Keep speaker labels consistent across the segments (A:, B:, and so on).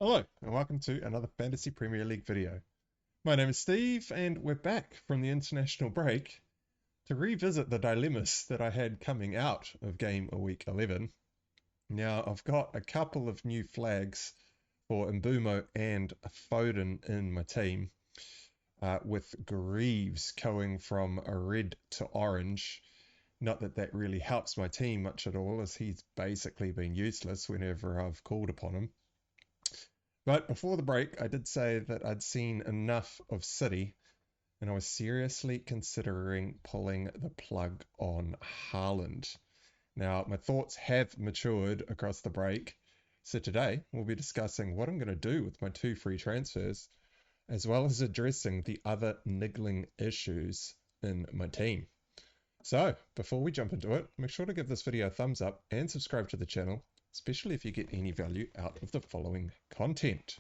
A: Hello, and welcome to another Fantasy Premier League video. My name is Steve, and we're back from the international break to revisit the dilemmas that I had coming out of Game Week 11. Now, I've got a couple of new flags for Mbeumo and Foden in my team, with Greaves going from a red to orange. Not that that really helps my team much at all, as he's basically been useless whenever I've called upon him. But before the break, I did say that I'd seen enough of City, and I was seriously considering pulling the plug on Haaland. Now, my thoughts have matured across the break, so today we'll be discussing what I'm going to do with my two free transfers, as well as addressing the other niggling issues in my team. So, before we jump into it, make sure to give this video a thumbs up and subscribe to the channel, especially if you get any value out of the following content.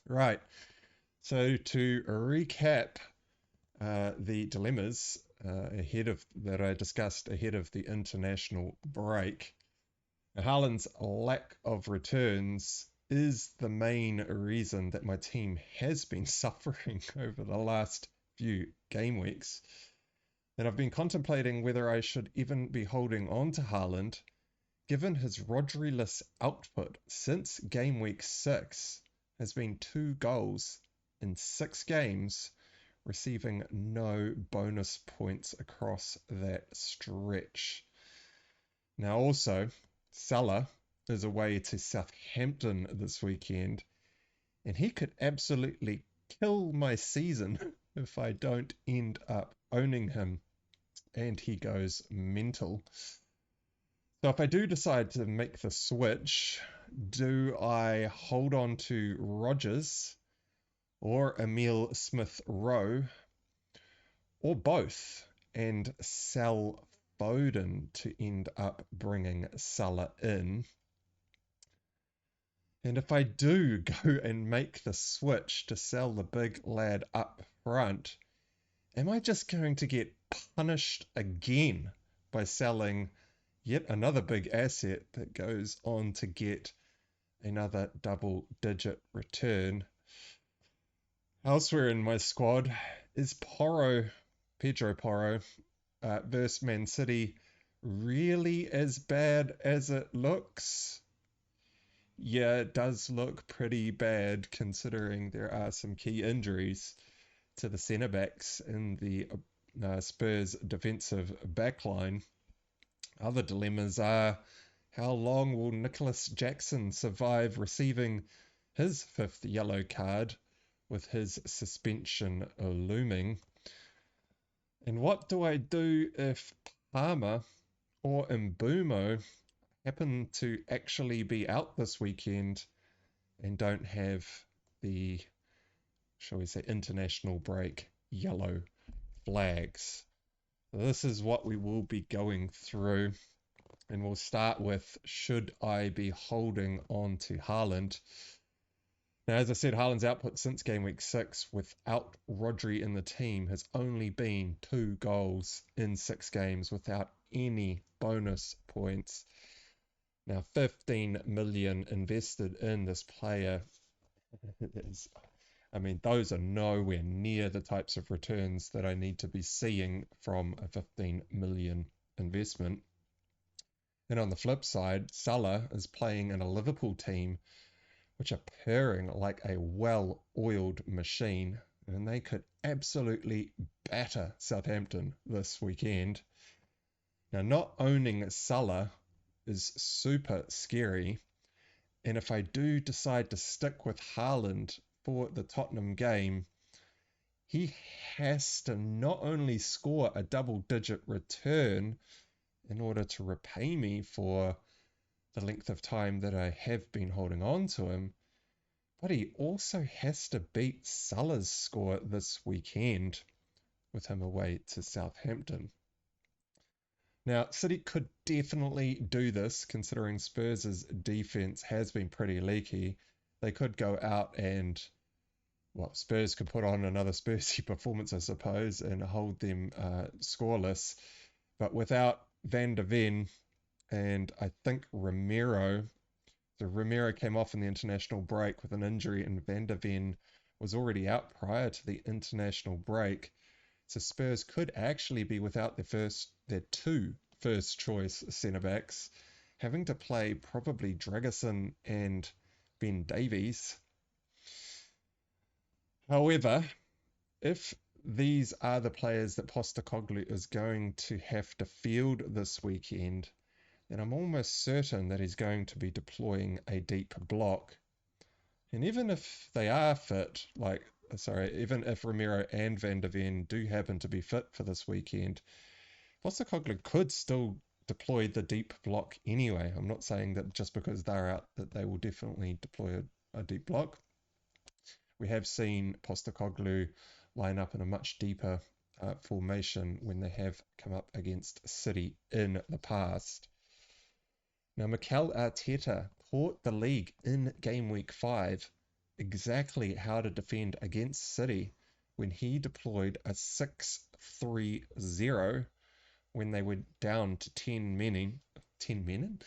A: Right, so to recap the dilemmas ahead of that I discussed ahead of the international break, Haaland's lack of returns is the main reason that my team has been suffering over the last few game weeks. And I've been contemplating whether I should even be holding on to Haaland, given his Rodri-less output since game week 6 has been 2 goals in 6 games, receiving no bonus points across that stretch. Now also, Salah is away to Southampton this weekend, and he could absolutely kill my season if I don't end up owning him and he goes mental. So if I do decide to make the switch, do I hold on to Rodgers or Emil Smith Rowe or both and sell Foden to end up bringing Salah in? And if I do go and make the switch to sell the big lad up front, am I just going to get punished again by selling yet another big asset that goes on to get another double-digit return? Elsewhere in my squad is Pedro Porro, versus Man City, really as bad as it looks? Yeah, it does look pretty bad considering there are some key injuries to the centre backs in the Spurs defensive backline. Other dilemmas are, how long will Nicholas Jackson survive receiving his 5th yellow card with his suspension looming? And what do I do if Palmer or Mbeumo happen to actually be out this weekend and don't have the, shall we say, international break yellow flags? This is what we will be going through, and we'll start with, should I be holding on to Haaland? Now, as I said, Haaland's output since game week 6 without Rodri in the team has only been 2 goals in 6 games without any bonus points. Now, 15 million invested in this player is, I mean, those are nowhere near the types of returns that I need to be seeing from a 15 million investment. And on the flip side, Salah is playing in a Liverpool team which are purring like a well-oiled machine, and they could absolutely batter Southampton this weekend. Now, not owning Salah is super scary, and if I do decide to stick with Haaland for the Tottenham game, he has to not only score a double-digit return in order to repay me for the length of time that I have been holding on to him, but he also has to beat Salah's score this weekend with him away to Southampton. Now, City could definitely do this considering Spurs' defense has been pretty leaky. They could go out and, well, Spurs could put on another Spursy performance, I suppose, and hold them scoreless. But without Van de Ven and I think Romero, So Romero came off in the international break with an injury, and Van der Ven was already out prior to the international break. So Spurs could actually be without their two first choice centre backs, having to play probably Dragerson and Ben Davies. However, if these are the players that Postecoglou is going to have to field this weekend, then I'm almost certain that he's going to be deploying a deep block. And even if they are fit, even if Romero and Van der Ven do happen to be fit for this weekend, Postecoglou could still deploy the deep block anyway. I'm not saying that just because they're out that they will definitely deploy a deep block. We have seen Postecoglou line up in a much deeper formation when they have come up against City in the past. Now, Mikel Arteta taught the league in Game Week 5 exactly how to defend against City when he deployed a 6-3-0 when they went down to 10 men. 10 men?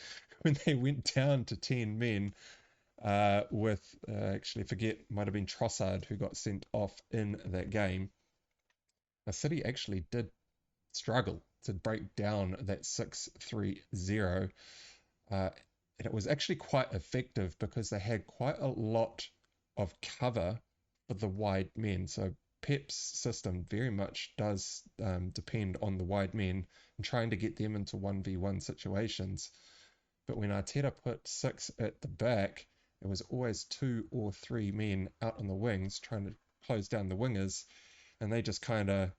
A: When they went down to 10 men with, actually, forget, might have been Trossard who got sent off in that game. Now, City actually did struggle to break down that 6-3-0. And it was actually quite effective because they had quite a lot of cover for the wide men. So Pep's system very much does depend on the wide men and trying to get them into 1v1 situations. But when Arteta put 6 at the back, it was always 2 or 3 men out on the wings trying to close down the wingers, and they just kind of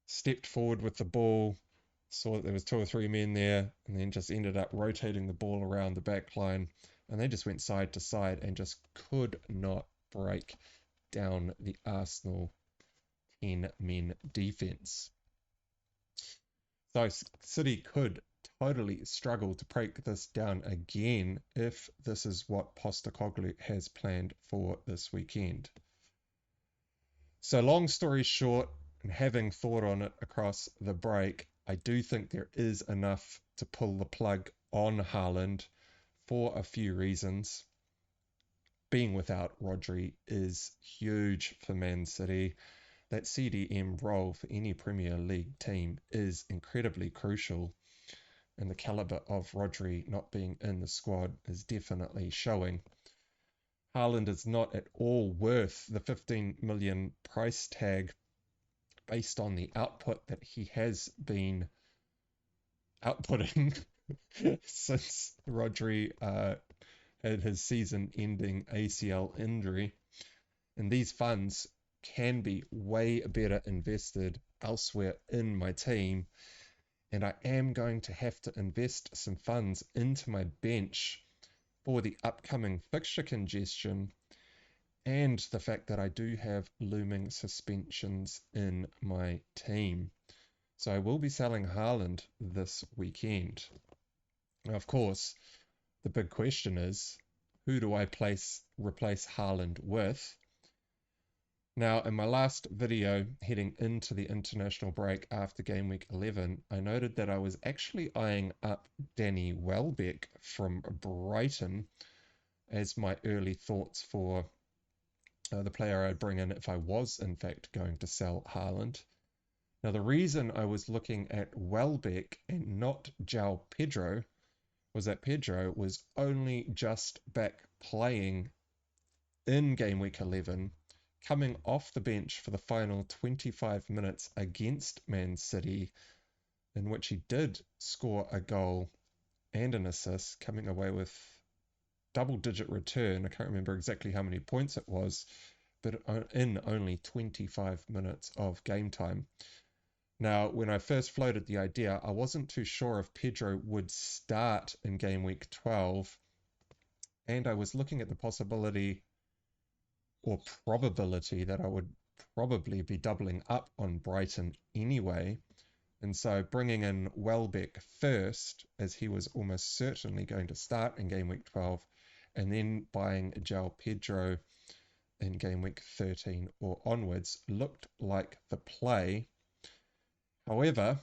A: stepped forward with the ball, saw that there was 2 or 3 men there, and then just ended up rotating the ball around the back line, and they just went side to side and just could not break down the Arsenal 10-men defense. So City could totally struggle to break this down again if this is what Postecoglou has planned for this weekend. So long story short, and having thought on it across the break, I do think there is enough to pull the plug on Haaland for a few reasons. Being without Rodri is huge for Man City. That CDM role for any Premier League team is incredibly crucial, and the caliber of Rodri not being in the squad is definitely showing. Haaland is not at all worth the 15 million price tag based on the output that he has been outputting since Rodri had his season-ending ACL injury. And these funds can be way better invested elsewhere in my team. And I am going to have to invest some funds into my bench for the upcoming fixture congestion and the fact that I do have looming suspensions in my team. So I will be selling Haaland this weekend. Now, of course, the big question is, who do I replace Haaland with? Now, in my last video heading into the international break after Game Week 11, I noted that I was actually eyeing up Danny Welbeck from Brighton as my early thoughts for the player I'd bring in if I was, in fact, going to sell Haaland. Now, the reason I was looking at Welbeck and not João Pedro was that Pedro was only just back playing in Game Week 11, coming off the bench for the final 25 minutes against Man City, in which he did score a goal and an assist, coming away with double-digit return. I can't remember exactly how many points it was, but in only 25 minutes of game time. Now, when I first floated the idea, I wasn't too sure if Pedro would start in Game Week 12, and I was looking at the possibility or probability that I would probably be doubling up on Brighton anyway, and so bringing in Welbeck first, as he was almost certainly going to start in Game Week 12, and then buying João Pedro in Game Week 13 or onwards looked like the play. However,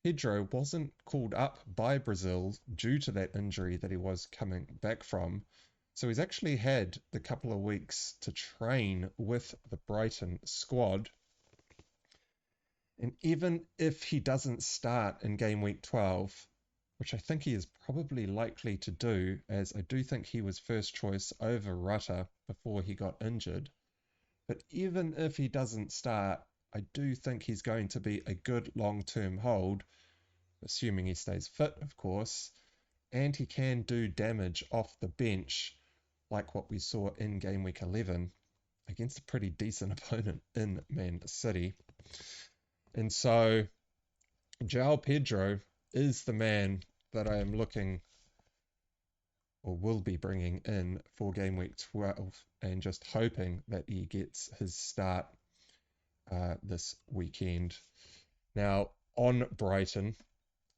A: Pedro wasn't called up by Brazil due to that injury that he was coming back from. So he's actually had the couple of weeks to train with the Brighton squad. And even if he doesn't start in game week 12, which I think he is probably likely to do, as I do think he was first choice over Rutter before he got injured. But even if he doesn't start, I do think he's going to be a good long-term hold, assuming he stays fit, of course, and he can do damage off the bench, like what we saw in game week 11 against a pretty decent opponent in Man City. And so João Pedro is the man that I am looking or will be bringing in for game week 12 and just hoping that he gets his start this weekend. Now, on Brighton,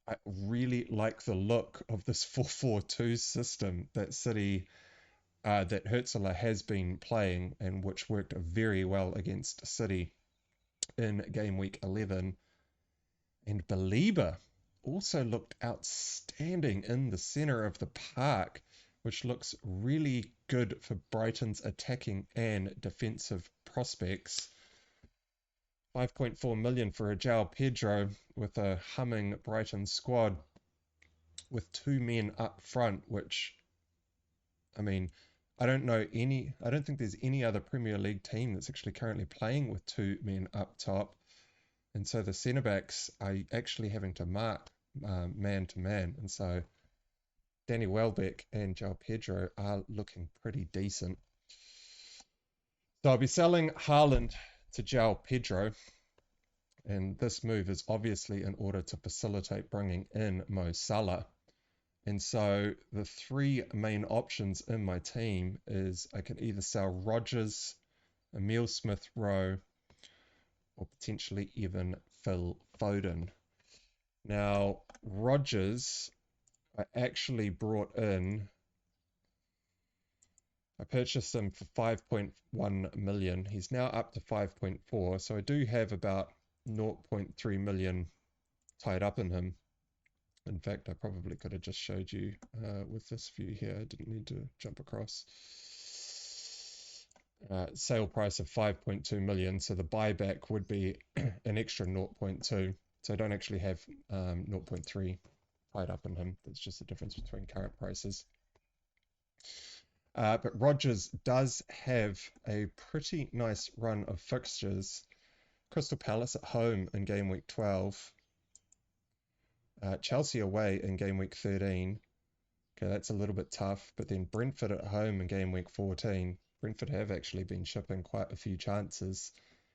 A: I really like the look of this 4-4-2 system that that Hurtzler has been playing and which worked very well against City in game week 11. And Belieber also looked outstanding in the center of the park, which looks really good for Brighton's attacking and defensive prospects. 5.4 million for a João Pedro with a humming Brighton squad with two men up front, which, I mean, I don't think there's any other Premier League team that's actually currently playing with two men up top. And so the centre backs are actually having to mark man to man. And so Danny Welbeck and João Pedro are looking pretty decent. So I'll be selling Haaland to João Pedro. And this move is obviously in order to facilitate bringing in Mo Salah. And so the three main options in my team is I can either sell Rodgers, Emile Smith-Rowe, or potentially even Phil Foden. Now, Rodgers, I actually brought in, I purchased him for 5.1 million. He's now up to 5.4, so I do have about 0.3 million tied up in him. In fact, I probably could have just showed you with this view here. I didn't need to jump across. Sale price of 5.2 million, so the buyback would be an extra 0.2. So I don't actually have 0.3 tied up in him. That's just the difference between current prices. But Rodgers does have a pretty nice run of fixtures. Crystal Palace at home in game week 12. Chelsea away in game week 13. Okay, that's a little bit tough. But then Brentford at home in game week 14. Brentford have actually been shipping quite a few chances.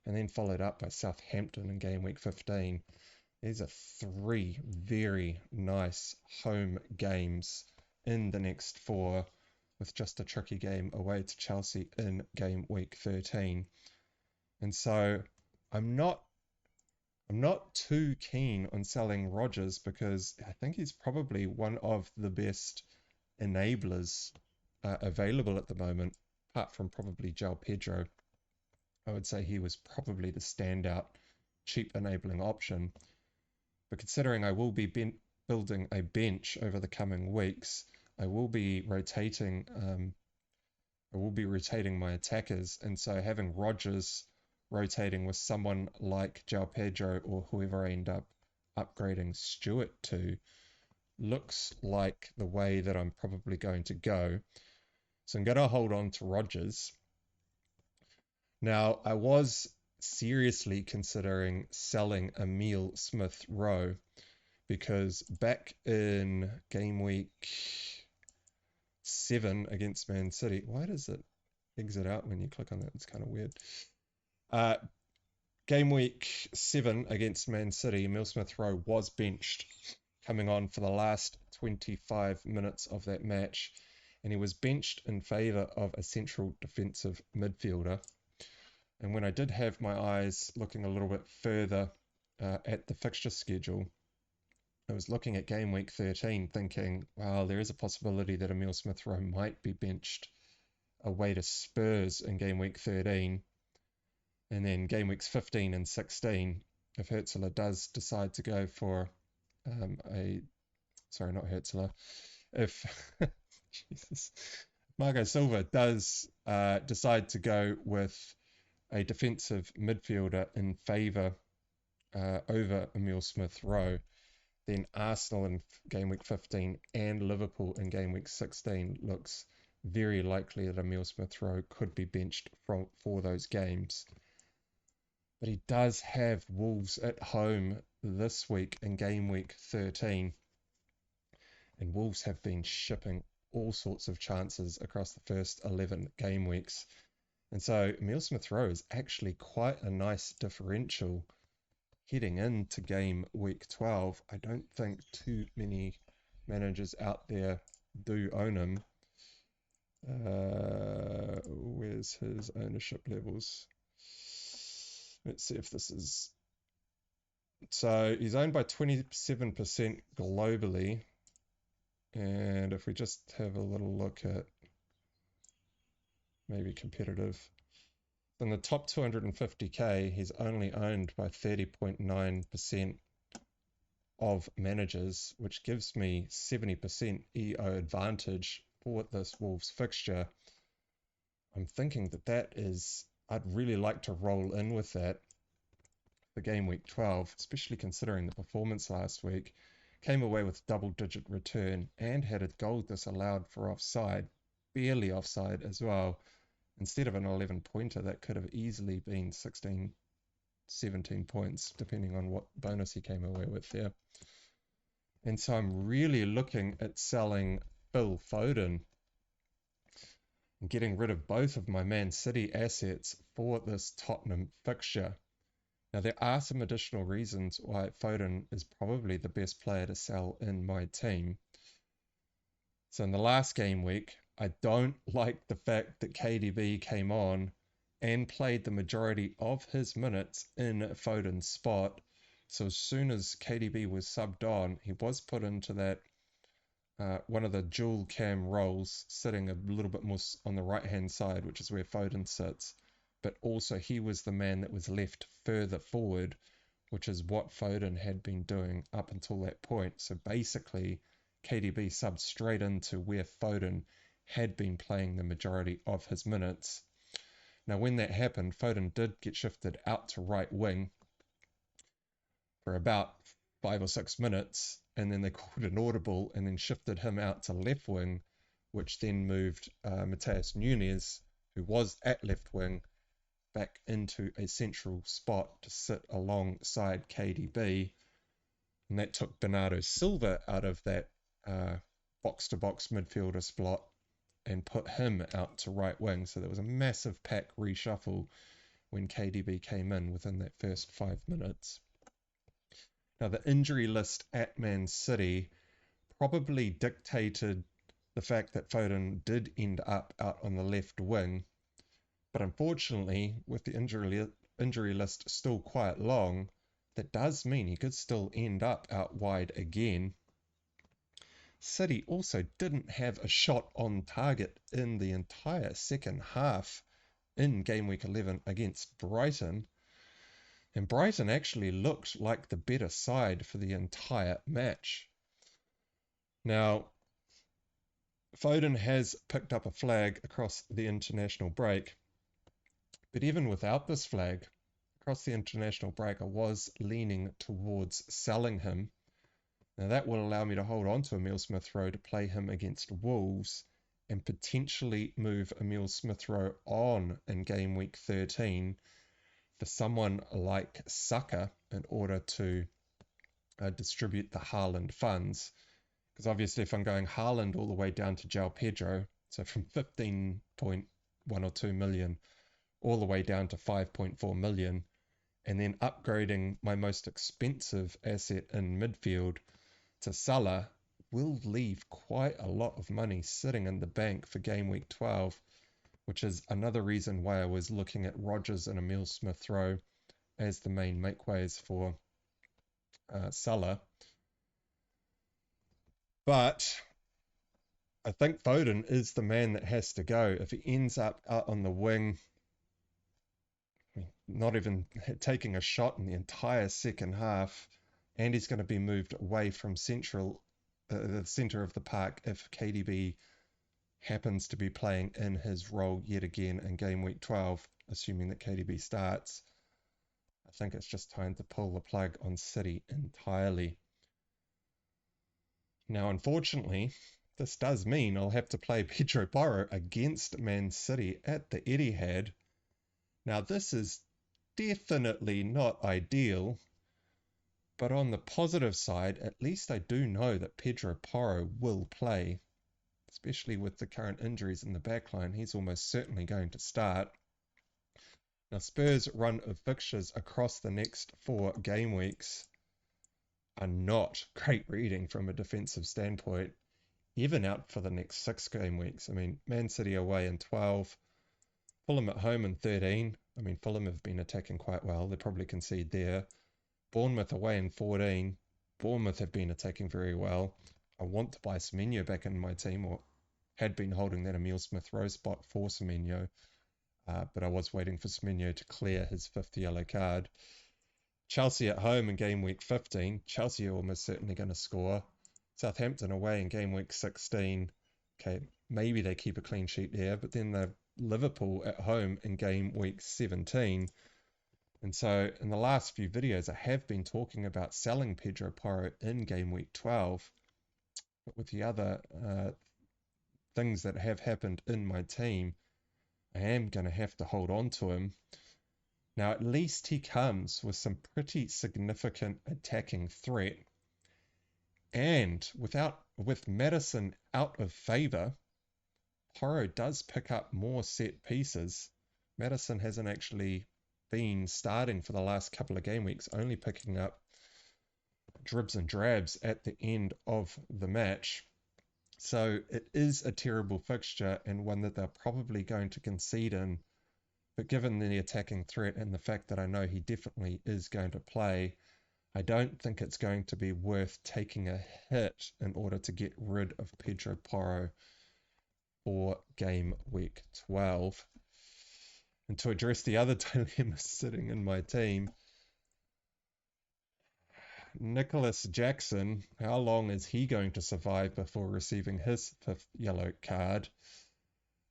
A: And then followed up by Southampton in game week 15. These are three very nice home games in the next four, with just a tricky game away to Chelsea in game week 13. And so I'm not too keen on selling Rodgers because I think he's probably one of the best enablers available at the moment, apart from probably João Pedro. I would say he was probably the standout cheap enabling option. But considering I will be building a bench over the coming weeks, I will be rotating my attackers, and so having Rodgers rotating with someone like João Pedro or whoever I end up upgrading Stewart to looks like the way that I'm probably going to go. So I'm going to hold on to Rodgers. Now, I was seriously considering selling Emile Smith-Rowe because back in game week 7 against Man City, why does it exit out when you click on that? It's kind of weird. Game week 7 against Man City, Emile Smith-Rowe was benched coming on for the last 25 minutes of that match, and he was benched in favour of a central defensive midfielder. And when I did have my eyes looking a little bit further at the fixture schedule, I was looking at game week 13 thinking, wow, there is a possibility that Emile Smith-Rowe might be benched away to Spurs in game week 13. And then game weeks 15 and 16, if Hurtzler does decide to go for sorry, not Hertzler, if Jesus, Marco Silva does decide to go with a defensive midfielder in favour over Emile Smith-Rowe, then Arsenal in game week 15 and Liverpool in game week 16 looks very likely that Emile Smith-Rowe could be benched for those games. But he does have Wolves at home this week in game week 13, and Wolves have been shipping all sorts of chances across the first 11 game weeks. And so Emile Smith-Rowe is actually quite a nice differential heading into game week 12. I don't think too many managers out there do own him. Where's his ownership levels? Let's see if this is... So he's owned by 27% globally. And if we just have a little look at maybe competitive, in the top 250k, he's only owned by 30.9% of managers, which gives me 70% EO advantage for this Wolves fixture. I'm thinking that is, I'd really like to roll in with that for game week 12, especially considering the performance last week. Came away with double-digit return and had a goal disallowed for offside, barely offside as well. Instead of an 11-pointer, that could have easily been 16, 17 points, depending on what bonus he came away with there. And so I'm really looking at selling Phil Foden and getting rid of both of my Man City assets for this Tottenham fixture. Now, there are some additional reasons why Foden is probably the best player to sell in my team. So in the last game week, I don't like the fact that KDB came on and played the majority of his minutes in Foden's spot. So as soon as KDB was subbed on, he was put into that one of the dual cam roles, sitting a little bit more on the right-hand side, which is where Foden sits. But also he was the man that was left further forward, which is what Foden had been doing up until that point. So basically, KDB subbed straight into where Foden had been playing the majority of his minutes. Now, when that happened, Foden did get shifted out to right wing for about 5 or 6 minutes, and then they called an audible and then shifted him out to left wing, which then moved Matheus Nunes, who was at left wing, back into a central spot to sit alongside KDB. And that took Bernardo Silva out of that box-to-box midfielder spot and put him out to right wing. So there was a massive pack reshuffle when KDB came in within that first 5 minutes. Now, the injury list at Man City probably dictated the fact that Foden did end up out on the left wing. But unfortunately, with the injury list still quite long, that does mean he could still end up out wide again. City also didn't have a shot on target in the entire second half in game week 11 against Brighton. And Brighton actually looked like the better side for the entire match. Now, Foden has picked up a flag across the international break. But even without this flag, across the international break, I was leaning towards selling him. Now that will allow me to hold on to Emile Smith-Rowe to play him against Wolves and potentially move Emile Smith-Rowe on in game week 13 for someone like Saka in order to distribute the Haaland funds. Because obviously if I'm going Haaland all the way down to João Pedro, so from 15.1 or 2 million all the way down to 5.4 million, and then upgrading my most expensive asset in midfield to Salah will leave quite a lot of money sitting in the bank for game week 12, which is another reason why I was looking at Rodgers and Emile Smith-Rowe as the main makeways for Salah. But I think Foden is the man that has to go. If he ends up out on the wing, not even taking a shot in the entire second half, and he's going to be moved away from the centre of the park if KDB happens to be playing in his role yet again in game week 12, assuming that KDB starts. I think it's just time to pull the plug on City entirely. Now, unfortunately, this does mean I'll have to play Pedro Porro against Man City at the Etihad. Now, this is definitely not ideal, but on the positive side, at least I do know that Pedro Porro will play, especially with the current injuries in the backline. He's almost certainly going to start. Now, Spurs' run of fixtures across the next 4 game weeks are not great reading from a defensive standpoint, even out for the next 6 game weeks. I mean, Man City away in 12, Fulham at home in 13. I mean, Fulham have been attacking quite well. They probably concede there. Bournemouth away in 14. Bournemouth have been attacking very well. I want to buy Semenyo back in my team, or had been holding that Emile Smith-Rowe spot for Semenyo, but I was waiting for Semenyo to clear his 5th yellow card. Chelsea at home in game week 15. Chelsea are almost certainly going to score. Southampton away in game week 16. Okay, maybe they keep a clean sheet there, but then they've Liverpool at home in game week 17. And so in the last few videos, I have been talking about selling Pedro Porro in game week 12. But with the other things that have happened in my team, I am going to have to hold on to him. Now, at least he comes with some pretty significant attacking threat. And with Maddison out of favour, Porro does pick up more set pieces. Maddison hasn't actually been starting for the last couple of game weeks, only picking up dribs and drabs at the end of the match. So it is a terrible fixture and one that they're probably going to concede in. But given the attacking threat and the fact that I know he definitely is going to play, I don't think it's going to be worth taking a hit in order to get rid of Pedro Porro for game week 12. And to address the other dilemma sitting in my team, Nicholas Jackson, how long is he going to survive before receiving his 5th yellow card?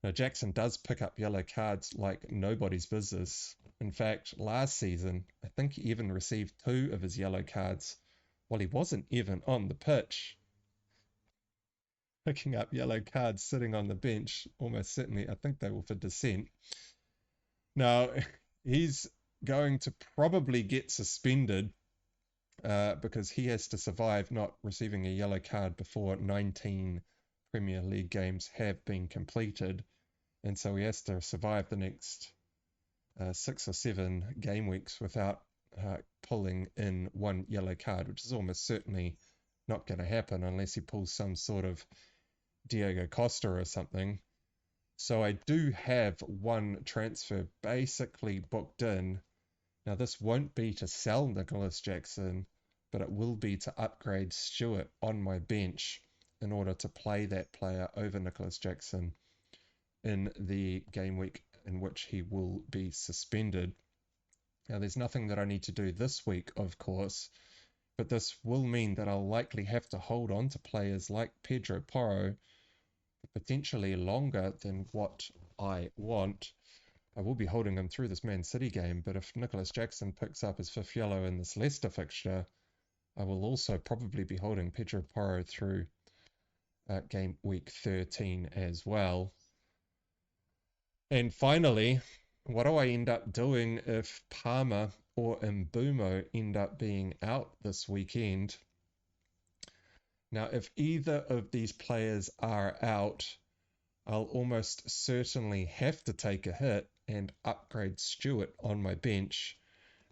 A: Now, Jackson does pick up yellow cards like nobody's business. In fact, last season, I think he even received 2 of his yellow cards while he wasn't even on the pitch. Picking up yellow cards sitting on the bench, almost certainly, I think they were for dissent. Now, he's going to probably get suspended because he has to survive not receiving a yellow card before 19 Premier League games have been completed, and so he has to survive the next 6 or 7 game weeks without pulling in 1 yellow card, which is almost certainly not going to happen unless he pulls some sort of Diego Costa or something. So I do have 1 transfer basically booked in. Now, this won't be to sell Nicholas Jackson, but it will be to upgrade Stewart on my bench in order to play that player over Nicholas Jackson in the game week in which he will be suspended. Now, there's nothing that I need to do this week, of course, but this will mean that I'll likely have to hold on to players like Pedro Porro potentially longer than what I want. I will be holding him through this Man City game, but if Nicholas Jackson picks up his 5th yellow in this Leicester fixture, I will also probably be holding Pedro Porro through game week 13 as well. And finally, what do I end up doing if Palmer or Mbeumo end up being out this weekend? Now, if either of these players are out, I'll almost certainly have to take a hit and upgrade Stewart on my bench,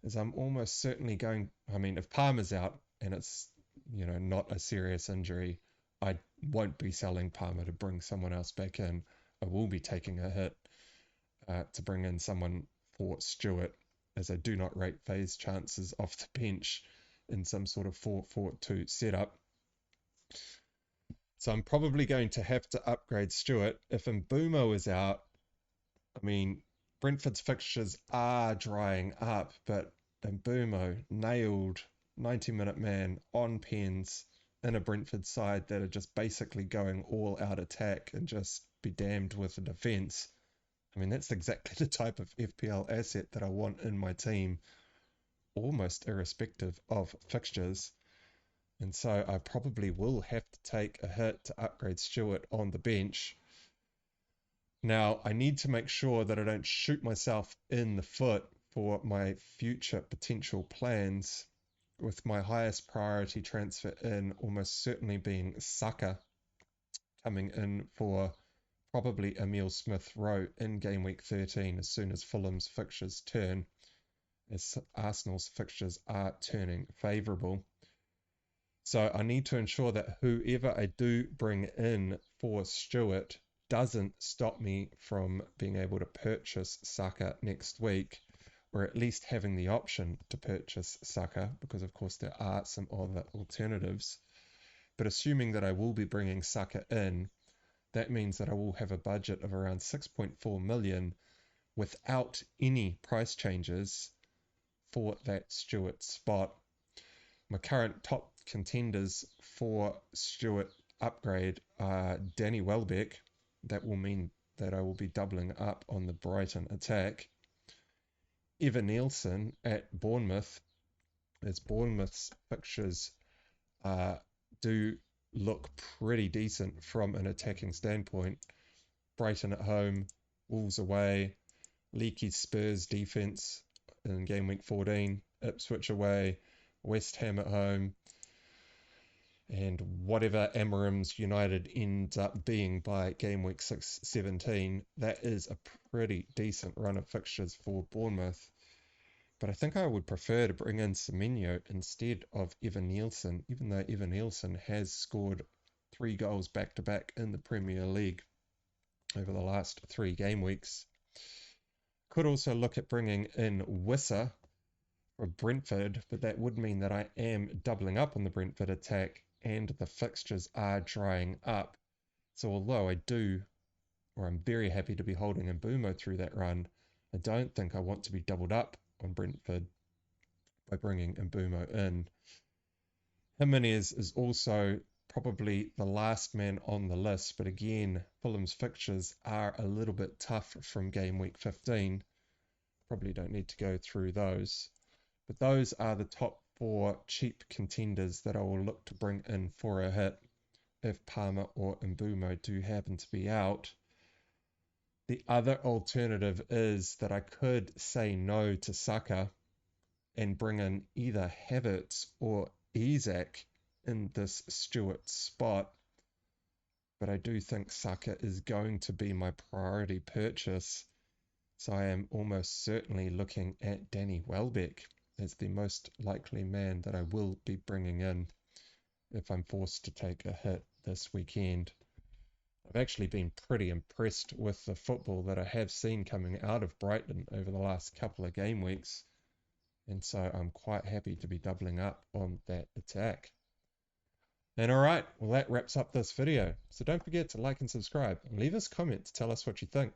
A: as I'm almost certainly going, I mean, if Palmer's out and it's, not a serious injury, I won't be selling Palmer to bring someone else back in. I will be taking a hit to bring in someone for Stewart, as I do not rate Faye's chances off the bench in some sort of 4-4-2 setup. So I'm probably going to have to upgrade Stewart. If Mbeumo is out, I mean, Brentford's fixtures are drying up, but Mbeumo nailed 90-minute man on pens in a Brentford side that are just basically going all out attack and just be damned with the defence. I mean, that's exactly the type of FPL asset that I want in my team, almost irrespective of fixtures. And so I probably will have to take a hit to upgrade Stewart on the bench. Now, I need to make sure that I don't shoot myself in the foot for my future potential plans, with my highest priority transfer in almost certainly being Saka, coming in for probably Emile Smith-Rowe in game week 13 as soon as Fulham's fixtures turn, as Arsenal's fixtures are turning favourable. So I need to ensure that whoever I do bring in for Stewart doesn't stop me from being able to purchase Saka next week, or at least having the option to purchase Saka, because of course there are some other alternatives. But assuming that I will be bringing Saka in, that means that I will have a budget of around 6.4 million without any price changes for that Stewart spot. My current top contenders for Stewart upgrade are Danny Welbeck. That will mean that I will be doubling up on the Brighton attack. Evan Nielsen at Bournemouth, as Bournemouth's fixtures do look pretty decent from an attacking standpoint. Brighton at home, Wolves away, leaky Spurs defence in game week 14, Ipswich away, West Ham at home, and whatever Amorim's United ends up being by game week 17, that is a pretty decent run of fixtures for Bournemouth. But I think I would prefer to bring in Semenyo instead of Evan Nielsen, even though Evan Nielsen has scored 3 goals back-to-back in the Premier League over the last 3 game weeks. Could also look at bringing in Wissa for Brentford, but that would mean that I am doubling up on the Brentford attack and the fixtures are drying up. So although I'm very happy to be holding Mbeumo through that run, I don't think I want to be doubled up on Brentford by bringing Mbeumo in. Jimenez is also probably the last man on the list, but again, Fulham's fixtures are a little bit tough from game week 15. Probably don't need to go through those. But those are the top 4 cheap contenders that I will look to bring in for a hit if Palmer or Mbeumo do happen to be out. The other alternative is that I could say no to Saka and bring in either Havertz or Isak in this Stewart spot. But I do think Saka is going to be my priority purchase. So I am almost certainly looking at Danny Welbeck as the most likely man that I will be bringing in if I'm forced to take a hit this weekend. I've actually been pretty impressed with the football that I have seen coming out of Brighton over the last couple of game weeks, and so I'm quite happy to be doubling up on that attack. And alright, well that wraps up this video, so don't forget to like and subscribe, and leave us a comment to tell us what you think.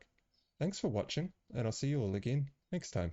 A: Thanks for watching, and I'll see you all again next time.